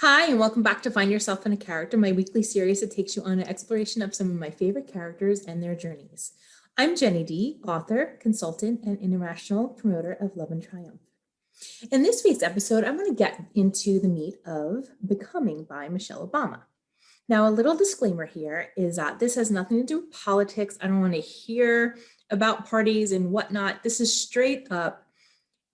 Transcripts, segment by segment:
Hi, and welcome back to Find Yourself in a Character, my weekly series that takes you on an exploration of some of my favorite characters and their journeys. I'm Jenny D, author, consultant, and international promoter of Love and Triumph. In this week's episode, I'm going to get into the meat of Becoming by Michelle Obama. Now, a little disclaimer here is that this has nothing to do with politics. I don't want to hear about parties and whatnot. This is straight up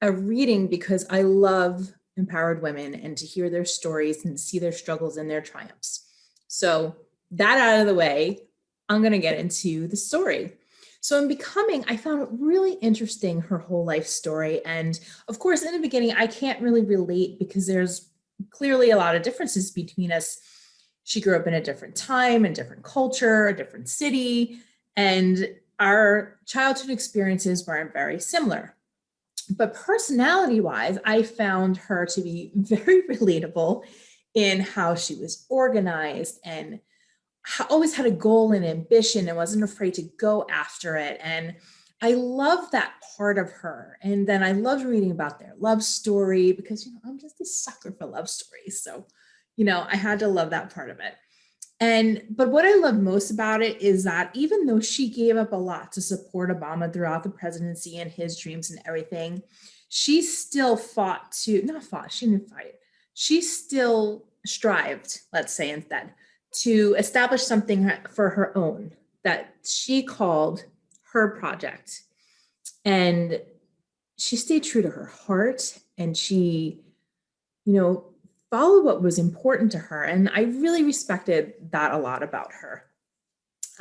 a reading because I love empowered women and to hear their stories and see their struggles and their triumphs. So that out of the way, I'm going to get into the story. So in Becoming, I found it really interesting, her whole life story. And of course, in the beginning, I can't really relate because there's clearly a lot of differences between us. She grew up in a different time, a different culture, a different city, and our childhood experiences weren't very similar. But personality wise, I found her to be very relatable in how she was organized and always had a goal and ambition and wasn't afraid to go after it. And I love that part of her. And then I loved reading about their love story because, I'm just a sucker for love stories. So, I had to love that part of it. But what I love most about it is that even though she gave up a lot to support Obama throughout the presidency and his dreams and everything, she still she didn't fight. She still strived, let's say instead, to establish something for her own that she called her project. And she stayed true to her heart and she, follow what was important to her. And I really respected that a lot about her.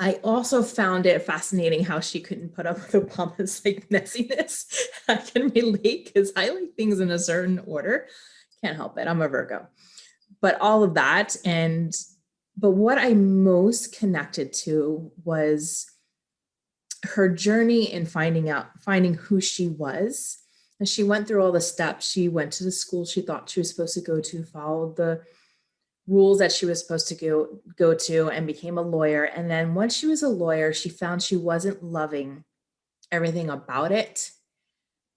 I also found it fascinating how she couldn't put up with Obama's messiness. I can relate because I like things in a certain order. Can't help it. I'm a Virgo. But all of that. But what I most connected to was her journey in finding who she was. And she went through all the steps. She went to the school she thought she was supposed to go to, followed the rules that she was supposed to go to, and became a lawyer. And then once she was a lawyer, she found she wasn't loving everything about it.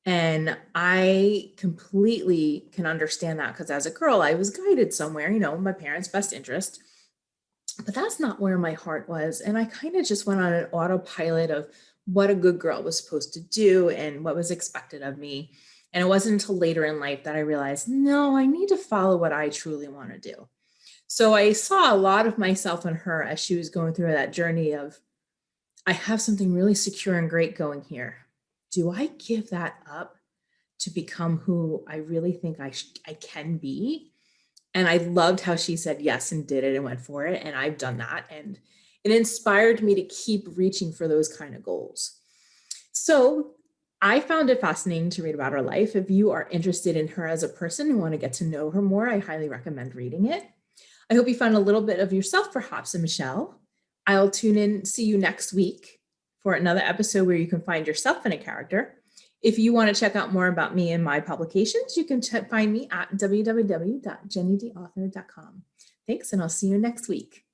And I completely can understand that because as a girl, I was guided somewhere, my parents' best interest. But that's not where my heart was. And I kind of just went on an autopilot of what a good girl was supposed to do and what was expected of me. And it wasn't until later in life that I realized, no, I need to follow what I truly want to do. So I saw a lot of myself in her as she was going through that journey of, I have something really secure and great going here. Do I give that up to become who I really think I can be? And I loved how she said yes and did it and went for it. And I've done that. And it inspired me to keep reaching for those kind of goals. So I found it fascinating to read about her life. If you are interested in her as a person and want to get to know her more, I highly recommend reading it. I hope you found a little bit of yourself perhaps in Michelle. I'll tune in, see you next week for another episode where you can find yourself in a character. If you want to check out more about me and my publications, you can find me at www.jennydauthor.com. Thanks, and I'll see you next week.